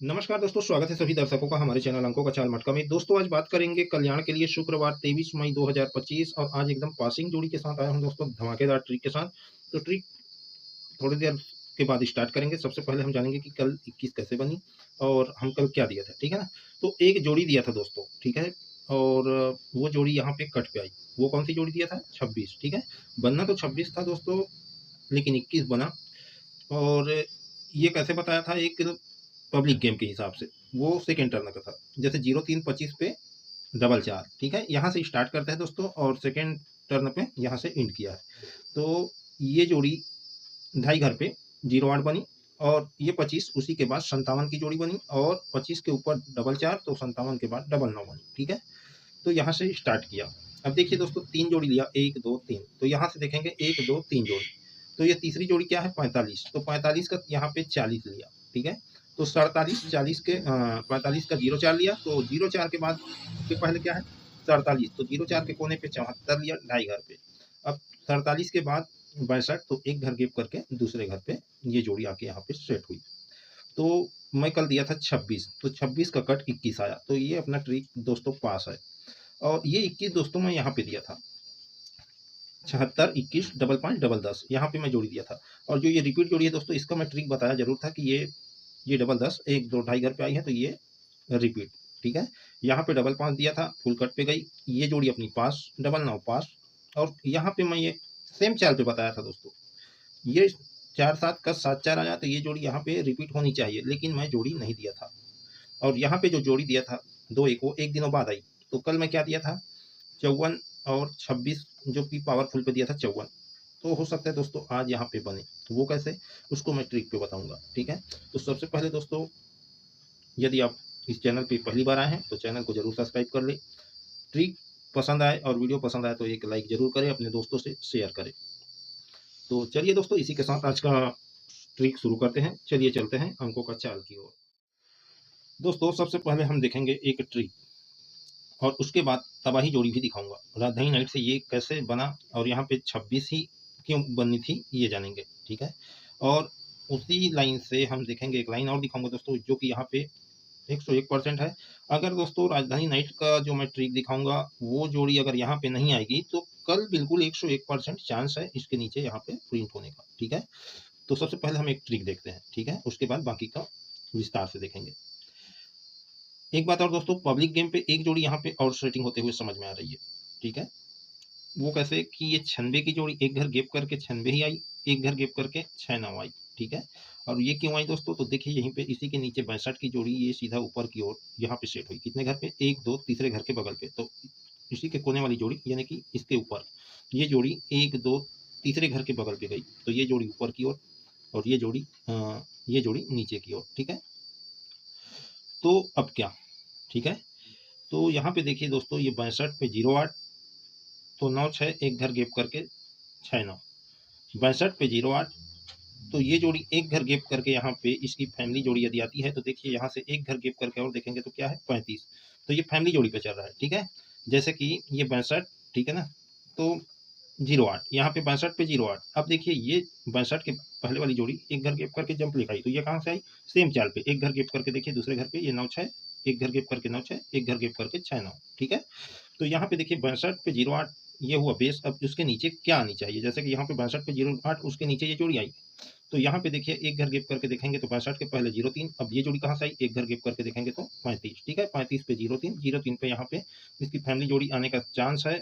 नमस्कार दोस्तों, स्वागत है सभी दर्शकों का हमारे चैनल अंकों का चाल मटका में। दोस्तों आज बात करेंगे कल्याण के लिए शुक्रवार 23 मई 2025 और आज एकदम पासिंग जोड़ी के साथ आया हूं दोस्तों, धमाकेदार ट्रिक के साथ। तो ट्रिक थोड़ी देर के बाद स्टार्ट करेंगे। सबसे पहले हम जानेंगे कि कल 21 कैसे बनी और हम कल क्या दिया था, ठीक है ना। तो एक जोड़ी दिया था दोस्तों, ठीक है, और वो जोड़ी यहाँ पे कट पे आई। वो कौन सी जोड़ी दिया था? 26, ठीक है। बनना तो 26 था दोस्तों, लेकिन 21 बना। और ये कैसे बताया था? एक पब्लिक गेम के हिसाब से वो सेकंड टर्न का था। जैसे 0-3-25 पे डबल 4, ठीक है, यहाँ से स्टार्ट करते हैं दोस्तों और सेकंड टर्न पे यहाँ से एंड किया है। तो ये जोड़ी ढाई घर पे 0-8 बनी और ये 25 उसी के बाद 57 की जोड़ी बनी और 25 के ऊपर डबल 4 तो 57 के बाद डबल 9 बनी, ठीक है। तो यहाँ से स्टार्ट किया। अब देखिए दोस्तों, 3 जोड़ी लिया, 1 2 3, तो यहाँ से देखेंगे 1 2 3 जोड़ी। तो ये तीसरी जोड़ी क्या है? 45, तो 45 का यहाँ पे 40 लिया, ठीक है। तो 47 40 के 45 का 0-4 लिया, तो 0-4 के बाद के पहले क्या है? 47, तो 0-4 के कोने पे 74 लिया ढाई घर पे। अब 47 के बाद 62, तो एक घर गैप करके दूसरे घर पे ये जोड़ी आके यहाँ पे सेट हुई। तो मैं कल दिया था 26, तो 26 का कट 21 आया, तो ये अपना ट्रिक दोस्तों पास है। और ये 21 दोस्तों मैं यहाँ पे दिया था, 76 21 डबल 5 डबल 10, यहाँ पे मैं जोड़ी दिया था। और जो ये रिपीट जोड़ी है दोस्तों, इसका मैं ट्रिक बताया जरूर था कि ये डबल 10 1 2 ढाई घर पे आई है, तो ये रिपीट, ठीक है। यहाँ पे डबल 5 दिया था, फुल कट पे गई, ये जोड़ी अपनी पास, डबल 9 पास। और यहाँ पे मैं ये सेम चाल पे बताया था दोस्तों, ये 4-7 का 7-4 आया, तो ये जोड़ी यहाँ पे रिपीट होनी चाहिए, लेकिन मैं जोड़ी नहीं दिया था। और यहाँ पे जो जोड़ी दिया था 2-1, वो एक दिनों बाद आई। तो कल मैं क्या दिया था? 54 और 26, जो कि पावरफुल पे दिया था 54। तो हो सकता है दोस्तों आज यहाँ पे बने, तो वो कैसे, उसको मैं ट्रिक पे बताऊंगा, ठीक है। तो सबसे पहले दोस्तों, यदि आप इस चैनल पे पहली बार आए हैं तो चैनल को जरूर सब्सक्राइब कर ले। ट्रिक पसंद आए और वीडियो पसंद आए तो एक लाइक जरूर करें, अपने दोस्तों से शेयर करें। तो चलिए दोस्तों, इसी के साथ आज का ट्रिक शुरू करते हैं। चलिए चलते हैं अंकों का चाल की ओर। दोस्तों सबसे पहले हम देखेंगे एक ट्रिक, और उसके बाद तबाही जोड़ी भी दिखाऊंगा। राजधानी नाइट से ये कैसे बना और यहाँ पे 26 ही क्यों बननी थी, ये जानेंगे, ठीक है। और उसी लाइन से हम देखेंगे, एक लाइन और दिखाऊंगा दोस्तों, जो कि यहाँ पे 101% है। अगर दोस्तों राजधानी नाइट का जो मैं ट्रिक दिखाऊंगा, वो जोड़ी अगर यहाँ पे नहीं आएगी तो कल बिल्कुल 101% चांस है इसके नीचे यहाँ पे प्रिंट होने का, ठीक है। तो सबसे पहले हम एक ट्रिक देखते हैं, ठीक है, उसके बाद बाकी का विस्तार से देखेंगे। एक बात और दोस्तों, पब्लिक गेम पे एक जोड़ी यहाँ पे और सेटिंग होते हुए समझ में आ रही है, ठीक है। वो कैसे कि ये 96 की जोड़ी एक घर गैप करके 96 ही आई, एक घर गैप करके 6-9 आई, ठीक है। और ये क्यों आई दोस्तों? तो देखिए यहीं पे इसी के नीचे 62 की जोड़ी ये सीधा ऊपर की ओर यहाँ पे सेट हुई। कितने घर पे? 1 2 तीसरे घर के बगल पे, तो इसी के कोने वाली जोड़ी यानी कि इसके ऊपर ये जोड़ी 1 2 तीसरे घर के बगल पे गई, तो ये जोड़ी ऊपर की ओर और ये जोड़ी नीचे की ओर, ठीक है। तो अब क्या, ठीक है। तो यहाँ पे देखिए दोस्तों, ये 62 पे 0-8, तो 9-6 एक घर गैप करके 6-9, 62 पे 0-8, तो ये जोड़ी एक घर गैप करके यहाँ पे इसकी फैमिली जोड़ी यदि आती है, तो देखिए यहाँ से एक घर गैप करके और देखेंगे तो क्या है? 35, तो ये फैमिली जोड़ी पे चल रहा है, ठीक है। जैसे कि ये 62, ठीक है ना, तो 0-8, यहाँ पे 62 पे 0-8। अब देखिए ये 62 के पहले वाली जोड़ी एक घर गैप करके जंप लिखाई, तो ये कहाँ से आई? सेम चाल पे एक घर गैप करके देखिए दूसरे घर पे, ये 9-6, एक घर गैप करके 9-6, एक घर गैप करके 6-9, ठीक है। तो यहाँ पे देखिए 62 पे 0-8 ये हुआ बेस। अब उसके नीचे क्या आनी चाहिए? जैसे कि यहाँ पे 62 पे 0-8, उसके नीचे ये जोड़ी आई, तो यहाँ पे देखिए एक घर गैप करके देखेंगे तो 62 के पहले 0-3, अब ये जोड़ी कहाँ से आई? एक घर गैप करके देखेंगे तो 35, ठीक है। 35 पे 0-3, 0-3 पे यहाँ पे इसकी फैमिली जोड़ी आने का चांस है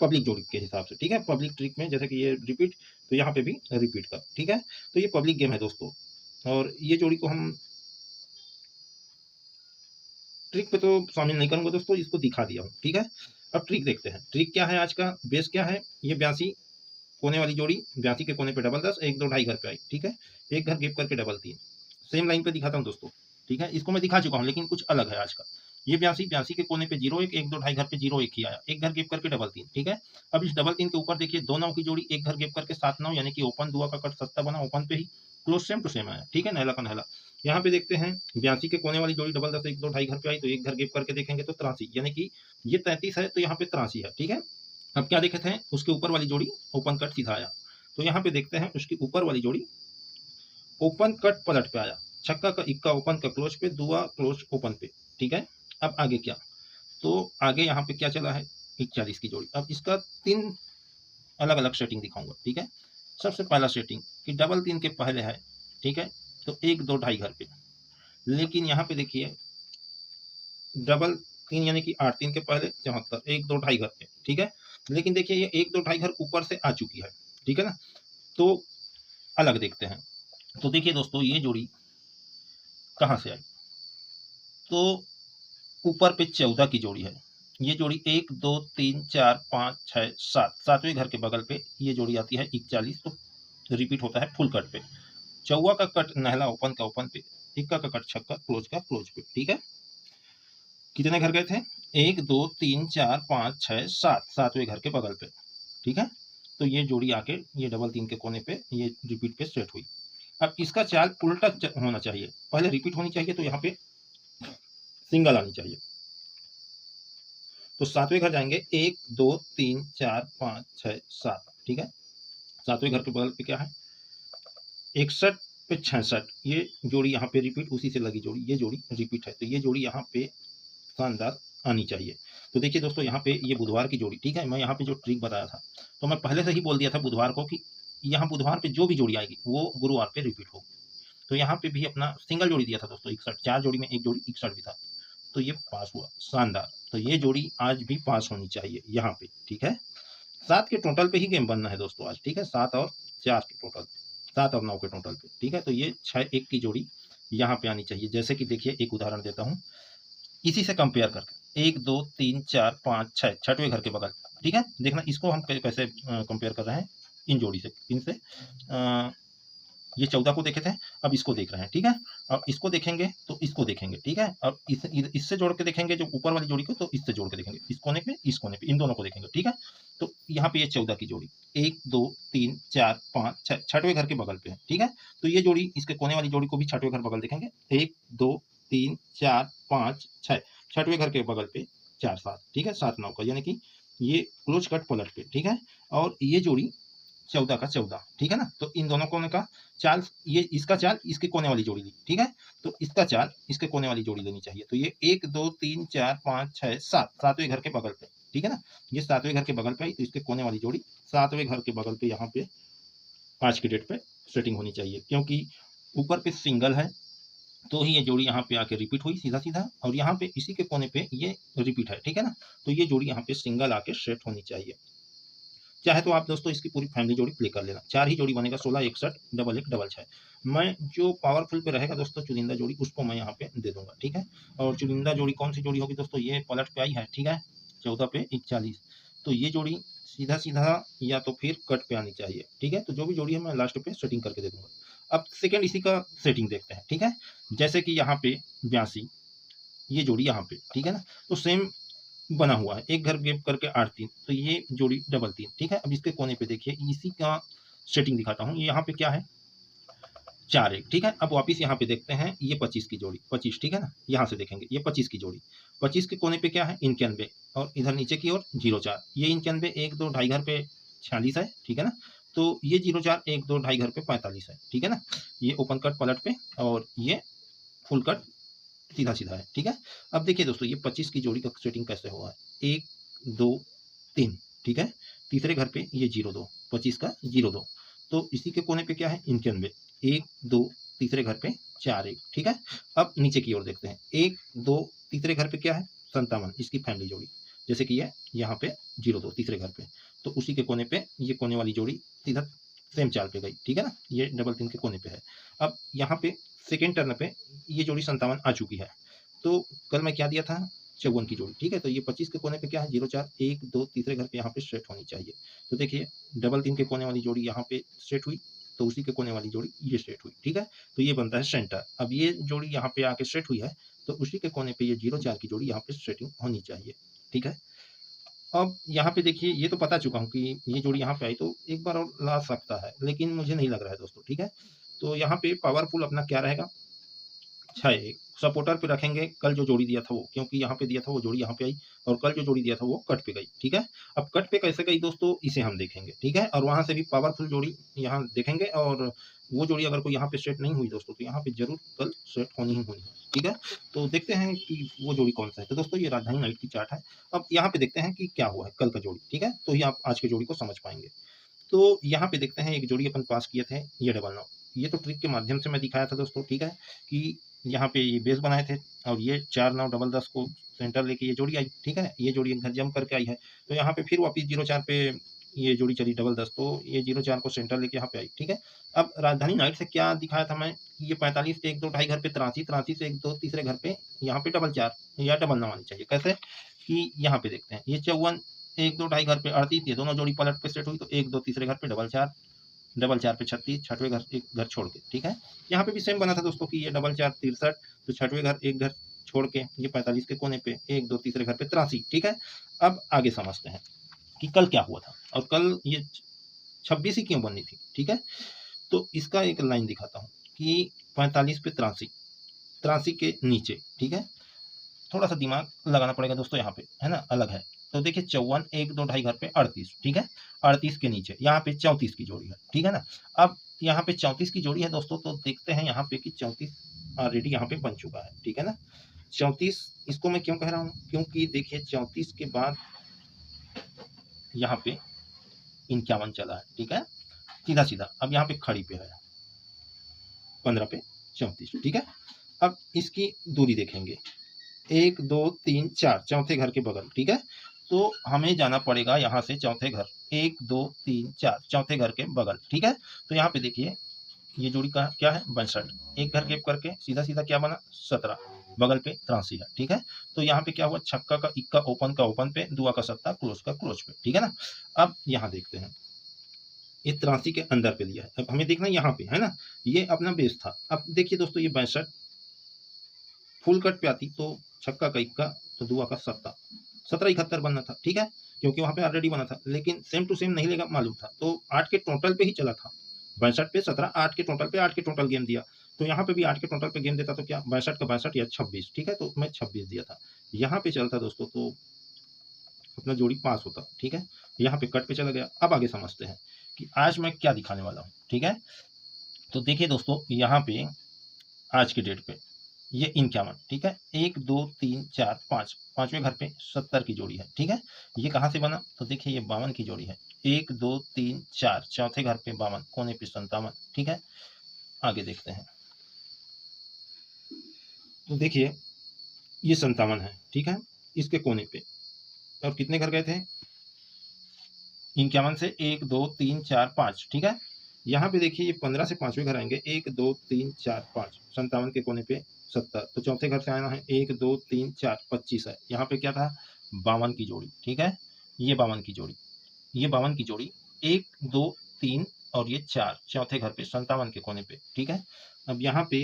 पब्लिक जोड़ी के हिसाब से, ठीक है। पब्लिक ट्रिक में जैसे कि ये रिपीट, तो यहाँ पे भी रिपीट का, ठीक है। तो ये पब्लिक गेम है दोस्तों, और ये जोड़ी को हम ट्रिक पे तो शामिल नहीं करूंगा दोस्तों, इसको दिखा दिया हूँ, ठीक है। अब ट्रिक देखते हैं। ट्रिक क्या है आज का? बेस क्या है? ये 82 कोने वाली जोड़ी, 82 के कोने पे डबल 10, 1 2 ढाई घर पे आई, ठीक है। एक घर गैप करके डबल 3, सेम लाइन पे दिखाता हूँ दोस्तों, ठीक है। इसको मैं दिखा चुका हूँ लेकिन कुछ अलग है आज का। ये 82 के कोने पे 0-1, 1 2 ढाई घर पे 0-1 ही आया, एक घर गैप करके डबल 3, ठीक है। अब इस डबल 3 के ऊपर देखिए 2 9 की जोड़ी एक घर गैप करके 7-9, यानी कि ओपन दुआ का कट सत्ता बना, ओपन पे ही क्लोज सेम टू सेम आया, ठीक है, नहला का नहला। यहाँ पे देखते हैं 82 के कोने वाली जोड़ी डबल 10, 1 2 ढाई घर पे आई, तो एक घर गैप करके देखेंगे तो 83, यानी कि ये 33 है, तो यहाँ पे 83 है, ठीक है। अब क्या देखे थे? उसके ऊपर वाली जोड़ी ओपन कट सीधा आया, तो यहाँ पे देखते हैं उसकी ऊपर वाली जोड़ी ओपन कट पलट पे आया, छक्का का इक्का ओपन का क्लोज पे, दुआ क्लोज ओपन पे, ठीक है। अब आगे क्या, तो आगे यहाँ पे क्या चला है 41 की जोड़ी। अब इसका 3 अलग अलग सेटिंग दिखाऊंगा, ठीक है। सबसे पहला सेटिंग कि डबल 3 के पहले है, ठीक है, तो 1 2 ढाई घर पे, लेकिन यहाँ पे देखिए डबल 3 यानी कि 8 3 के पहले 74, 1 2 ढाई घर पे, ठीक है। लेकिन देखिए ये 1 2 ढाई घर ऊपर से आ चुकी है, ठीक है ना। तो अलग देखते हैं। तो देखिए दोस्तों ये जोड़ी कहाँ से आई, तो ऊपर पे 14 की जोड़ी है। ये जोड़ी 1 2 3 4 5 6 7, सातवें घर के बगल पे ये जोड़ी आती है 41, तो रिपीट होता है फुल कट पे। चौवा का कट नहला ओपन का ओपन पे, इक्का का कट छक्का क्लोज का क्लोज पे, ठीक है। कितने घर गए थे, 1 2 3 4 5 6 7, सातवें घर के बगल पे, ठीक है। तो ये जोड़ी आके ये डबल 3 के कोने पे ये रिपीट पे सेट हुई। अब इसका चाल उल्टा होना चाहिए, पहले रिपीट होनी चाहिए तो यहाँ पे सिंगल आनी चाहिए। तो सातवें घर जाएंगे 1 2 3 4 5 6 7, ठीक है। सातवें घर के बगल पे क्या है 61 पे 66, ये जोड़ी यहाँ पे रिपीट, उसी से लगी जोड़ी, ये जोड़ी रिपीट है, तो ये जोड़ी यहाँ पे शानदार आनी चाहिए। तो देखिए दोस्तों यहाँ पे ये बुधवार की जोड़ी, ठीक है। मैं यहाँ पे जो ट्रिक बताया था तो मैं पहले से ही बोल दिया था बुधवार को कि यहाँ बुधवार पे जो भी जोड़ी आएगी वो गुरुवार पे रिपीट होगी। तो यहाँ पे भी अपना सिंगल जोड़ी दिया था दोस्तों 61, 4 जोड़ी में एक जोड़ी 61 भी था, तो ये पास हुआ शानदार। तो ये जोड़ी आज भी पास होनी चाहिए यहाँ पे, ठीक है। 7 के टोटल पे ही गेम बनना है दोस्तों आज, ठीक है। 7 और 4 के टोटल, 7 और 9 के टोटल पे, ठीक है। तो ये 6 1 की जोड़ी यहाँ पे आनी चाहिए। जैसे कि देखिए एक उदाहरण देता हूँ इसी से कंपेयर करके, 1 2 3 4 5 6, छठवें घर के बगल, ठीक है। देखना इसको हम कैसे कंपेयर कर रहे हैं इन जोड़ी से, इनसे ये 14 को देखे थे, अब इसको देख रहे हैं, ठीक है। अब इसको देखेंगे तो इसको देखेंगे, ठीक है। अब इससे जोड़ के देखेंगे जो ऊपर वाली जोड़ी को, तो इससे जोड़ के देखेंगे इस कोने पे इस कोने पे, इन दोनों को देखेंगे, ठीक है। तो यहाँ पे ये 14 की जोड़ी 1 2 3 4 5 6, छठवें घर के बगल पे है, ठीक है। तो ये जोड़ी इसके कोने वाली जोड़ी को भी छठवें घर बगल देखेंगे, 1 2 3 4 5 6, छठवें घर के बगल पे 4 7, ठीक है, 7 9 का, यानी कि ये क्लोज कट पलट पे, ठीक है। और ये जोड़ी 14 का 14, ठीक है ना। तो इन दोनों कोने का चाल, ये इसका चाल इसके कोने वाली जोड़ी ली, ठीक है। तो इसका चाल इसके कोने वाली जोड़ी लेनी चाहिए। तो ये 1 2 3 4 5 6 7, सातवें घर के बगल पे, ठीक है ना। ये सातवें घर के बगल पे आई तो इसके कोने वाली जोड़ी सातवें घर के बगल पे यहाँ पे आज की डेट पे सेटिंग होनी चाहिए, क्योंकि ऊपर पे सिंगल है तो ही ये जोड़ी यहाँ पे आके रिपीट हुई सीधा सीधा, और यहाँ पे इसी के कोने पे ये रिपीट है, ठीक है ना। तो ये जोड़ी यहाँ पे सिंगल आके सेट होनी चाहिए। चाहे तो आप दोस्तों इसकी पूरी फैमिली जोड़ी प्ले कर लेना, 4 ही जोड़ी बनेगा, 16 61 डबल 1 डबल 6। मैं जो पावरफुल पे रहेगा दोस्तों चुनिंदा जोड़ी उसको मैं यहाँ पे दे दूंगा, ठीक है। और चुनिंदा जोड़ी कौन सी जोड़ी होगी दोस्तों, ये पलट पे आई है, ठीक है, 14 पे 41, तो ये जोड़ी सीधा सीधा या तो फिर कट पे आनी चाहिए, ठीक है। तो जो भी जोड़ी है मैं लास्ट पे सेटिंग करके दे दूंगा। अब सेकेंड इसी का सेटिंग देखते हैं, ठीक है। जैसे कि यहाँ पे 82, ये जोड़ी यहाँ पे, ठीक है ना। तो सेम बना हुआ है, एक घर गैप करके 8 3, तो ये जोड़ी डबल 3, ठीक है। अब इसके कोने पे देखिए इसी का सेटिंग दिखाता हूँ, ये यहाँ पे क्या है 4 1, ठीक है। अब वापिस यहाँ पे देखते हैं ये 25 की जोड़ी 25, ठीक है ना। यहाँ से देखेंगे ये 25 की जोड़ी, 25 के कोने पे क्या है 91, और इधर नीचे की ओर 0 4, ये 91 1 2 ढाई घर पे 46 है, ठीक है ना। तो ये 0 4 1 2 ढाई घर पे 45 है, ठीक है ना। ये ओपन कट पलट पे और ये फुल कट सीधा सीधा है, ठीक है। अब देखिए दोस्तों ये 25 की जोड़ी का सेटिंग कैसे हुआ है, 1 2 3, ठीक है। तीसरे घर पे ये 0 2, 25 का 0 2, तो इसी के कोने पे क्या है 91, 1 2, तीसरे घर पे 4 1, ठीक है। अब नीचे की ओर देखते हैं 1 2, तीसरे घर पे क्या है 57, इसकी फैमिली जोड़ी, जैसे कि ये यहाँ पे 0 2 तीसरे घर पे, तो उसी के कोने पे ये कोने वाली जोड़ी सीधा सेम चाल पे गई, ठीक है ना। ये डबल 3 के कोने पे है। अब यहाँ पे सेकेंड टर्न पे ये जोड़ी 57 आ चुकी है। तो कल मैं क्या दिया था 54 की जोड़ी, ठीक है। तो ये 25 के कोने पे क्या है 0 4 1 2, तीसरे घर पे यहाँ पे सेट होनी चाहिए। तो देखिए डबल 3 के कोने वाली जोड़ी यहाँ पे सेट हुई, तो उसी के कोने वाली जोड़ी ये सेट हुई, ठीक है। तो ये बनता है सेंटर। अब ये जोड़ी यहाँ पे आके सेट हुई है, तो उसी के कोने पे ये 0 4 की जोड़ी यहाँ पे सेटिंग होनी चाहिए, ठीक है। अब यहाँ पे देखिए ये तो पता चुका हूँ कि ये जोड़ी यहाँ पे आई, तो एक बार और ला सकता है, लेकिन मुझे नहीं लग रहा है दोस्तों, ठीक है। तो यहाँ पे पावरफुल अपना क्या रहेगा 6-1 सपोर्टर पे रखेंगे, कल जो जोड़ी दिया था वो, क्योंकि यहाँ पे दिया था वो जोड़ी यहाँ पे आई और कल जो जोड़ी दिया था वो कट पे गई, ठीक है। अब कट पे कैसे गई दोस्तों, इसे हम देखेंगे, ठीक है। और वहाँ से भी पावरफुल जोड़ी यहाँ देखेंगे और वो जोड़ी अगर कोई यहाँ पे सेट नहीं हुई दोस्तों, तो यहाँ पे जरूर कल सेट होनी ही होनी है, ठीक है। तो देखते हैं कि वो जोड़ी कौन सा है। तो दोस्तों ये राजधानी नाइट की चार्ट है। अब यहाँ पे देखते हैं कि क्या हुआ है कल का जोड़ी, ठीक है। तो ये आप आज के जोड़ी को समझ पाएंगे। तो यहाँ पे देखते हैं एक जोड़ी अपन पास किए थे, ये डबल 9। ये तो ट्रिक के माध्यम से मैं दिखाया था दोस्तों, ठीक है, कि यहाँ पे ये बेस बनाए थे और ये 4 9 डबल 10 को सेंटर लेके ये जोड़ी आई, ठीक है। ये जोड़ी एक घर जम करके आई है, तो यहाँ पे फिर वापिस 0-4 पे ये जोड़ी चली डबल 10, तो ये 0-4 को सेंटर लेके यहाँ पे आई, ठीक है। अब राजधानी नाइट से क्या दिखाया था मैं, ये 45 से 1-2 ढाई घर पे 83, 83 से 1-2 तीसरे घर पे यहाँ पे डबल 4 या डबल 9 आनी चाहिए। कैसे कि यहाँ पे देखते हैं, ये 54 1-2 ढाई घर पे 38, ये दोनों जोड़ी पलट पे सेट हुई, तो 1-2 तीसरे घर पे डबल 4 पे 36, छठवें घर एक घर छोड़ के, ठीक है। यहाँ पे भी सेम बना था दोस्तों कि ये डबल 4 63, तो छठवें घर एक घर छोड़ के ये 45 के कोने पे 1-2 तीसरे घर पे 83, ठीक है। अब आगे समझते हैं कि कल क्या हुआ था और कल ये 26 ही क्यों बननी थी, ठीक है। तो इसका एक लाइन दिखाता हूँ कि 45 पे 83, 83 के नीचे, ठीक है। थोड़ा सा दिमाग लगाना पड़ेगा दोस्तों, यहाँ पे है ना, अलग है। तो देखिए 54 1-2 ढाई घर पे 38, ठीक है। 38 के नीचे यहाँ पे 34 की जोड़ी है, ठीक है ना। अब यहाँ पे 34 की जोड़ी है दोस्तों, तो देखते हैं यहाँ पे कि 34 ऑलरेडी यहाँ पे बन चुका है, ठीक है ना। 34 इसको मैं क्यों कह रहा हूँ, क्योंकि देखिए 34 के बाद यहाँ पे 51 चला है, ठीक है, सीधा सीधा। अब यहाँ पे खड़ी पे है 15 पे 34, ठीक है। अब इसकी दूरी देखेंगे, 1-2-3-4 चौथे घर के बगल, ठीक है। तो हमें जाना पड़ेगा यहाँ से चौथे घर, 1-2-3-4 चौथे घर के बगल, ठीक है। तो यहाँ पे देखिए ये जोड़ी का क्या है 62, एक घर गैप करके सीधा सीधा क्या बना 17, बगल पे 83 है, ठीक है। तो यहाँ पे क्या हुआ, छक्का का इक्का ओपन का ओपन पे, दुआ का सत्ता क्लोज का क्लोज पे, ठीक है ना। अब यहाँ देखते हैं ये 83 के अंदर पे लिया है, अब हमें देखना यहाँ पे है ना, ये अपना बेस था। अब देखिए दोस्तों ये 62 फुल कट पे आती तो छक्का का इक्का तो दुआ का सत्ता 17-71 बनना था, ठीक है, क्योंकि वहां पे ऑलरेडी बना था। लेकिन सेम टू सेम नहीं लेगा मालूम था, तो 8 के टोटल पे ही चला था। 62 पे 17, 8 के टोटल पे 8 के टोटल गेम दिया, तो यहाँ पे भी 8 के टोटल पे गेम देता तो क्या 62 का 62 या 26, ठीक है। तो मैं 26 दिया था, यहाँ पे चलता दोस्तों तो अपना जोड़ी पास होता, ठीक है। यहाँ पे कट पे चला गया। अब आगे समझते हैं कि आज मैं क्या दिखाने वाला हूँ, ठीक है। तो देखिए दोस्तों यहाँ पे आज की डेट पे ये 51, ठीक है, 1-2-3-4-5 पांचवें घर पे 70 की जोड़ी है, ठीक है। ये कहाँ से बना, तो देखिए ये 52 की जोड़ी है, 1-2-3-4 चौथे घर पे 52 कोने पे 57, ठीक है। आगे देखते हैं, तो देखिए ये 57 है, ठीक है, इसके कोने पे। और कितने घर गए थे 51 से 1-2-3-4-5, ठीक है। यहाँ पे देखिए ये 15 से पांचवें घर आएंगे, 1-2-3-4-5 57 के कोने पे 70, तो चौथे घर से आना है 1-2-3-4 25 है। यहाँ पे क्या था 52 की जोड़ी, ठीक है। ये 52 की जोड़ी, ये 52 की जोड़ी 1-2-3 और ये 4 चौथे घर पे 57 के कोने पे, ठीक है। अब यहाँ पे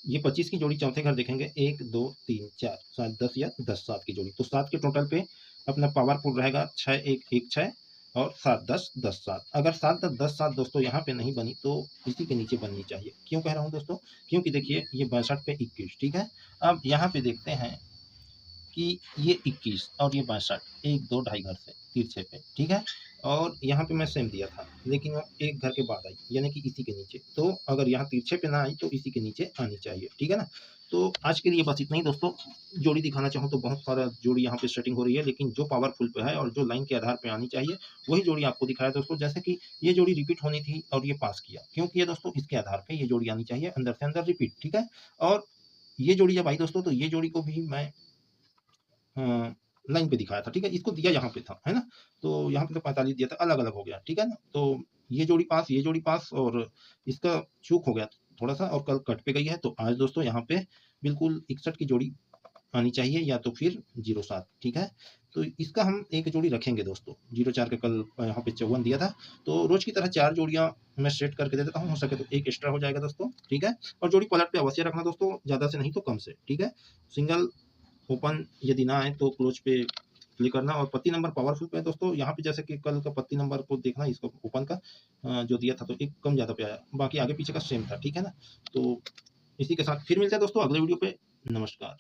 ये 25 की जोड़ी चौथे घर देखेंगे, 1-2-3-4 7 10 या 10 7 की जोड़ी, तो 7 के टोटल पे अपना पावरफुल रहेगा 6-1-1-6 और 7-10-10-7। अगर 7-10-10-7 दोस्तों यहाँ पे नहीं बनी तो इसी के नीचे बननी चाहिए। क्यों कह रहा हूँ दोस्तों, क्योंकि देखिए ये 62 पे 21, ठीक है। अब यहाँ पे देखते हैं कि ये 21 और ये 62 1-2 ढाई घर से तिरछे पे, ठीक है। और यहाँ पे मैं सेम दिया था, लेकिन वो एक घर के बाद आई, यानी कि इसी के नीचे। तो अगर यहाँ तिरछे पे ना आई तो इसी के नीचे आनी चाहिए, ठीक है ना। तो आज के लिए बस इतना ही दोस्तों। जोड़ी दिखाना चाहूँ तो बहुत सारा जोड़ी यहाँ पे सेटिंग हो रही है, लेकिन जो पावरफुल पे है और जो लाइन के आधार पे आनी चाहिए वही जोड़ी आपको दिखाया दोस्तों। जैसे कि ये जोड़ी रिपीट होनी थी और ये पास किया, क्यों किया दोस्तों, इसके आधार पे ये जोड़ी आनी चाहिए अंदर से अंदर रिपीट, ठीक है। और ये जोड़ी जब आई दोस्तों, तो ये जोड़ी को भी मैं लाइन पे दिखाया था, ठीक है। इसको दिया यहाँ पे था, है ना। तो यहाँ पे तो 45 दिया था, अलग अलग हो गया, ठीक है ना। तो ये जोड़ी पास, ये जोड़ी पास, और इसका चूक हो गया थोड़ा सा, और कल कट पे गई है। तो आज दोस्तों यहाँ पे बिल्कुल 61 की जोड़ी आनी चाहिए, या तो फिर 07, ठीक है। तो इसका हम एक जोड़ी रखेंगे दोस्तों। 04 का कल यहाँ पे 54 दिया था, तो रोज की तरह 4 जोड़ियां मैं सेट करके दे देता हूँ, हो सके तो एक एक्स्ट्रा हो जाएगा दोस्तों, ठीक है। और जोड़ी पलट पे अवश्य रखना दोस्तों, ज्यादा से नहीं तो कम से, ठीक है। सिंगल ओपन यदि ना आए तो क्लोज पे क्लिक करना। और पत्ती नंबर पावरफुल पे है दोस्तों, यहाँ पे जैसे कि कल का पत्ती नंबर को देखना, इसको ओपन का जो दिया था तो एक कम ज़्यादा पे आया, बाकी आगे पीछे का सेम था, ठीक है ना। तो इसी के साथ फिर मिलते हैं दोस्तों अगले वीडियो पे। नमस्कार।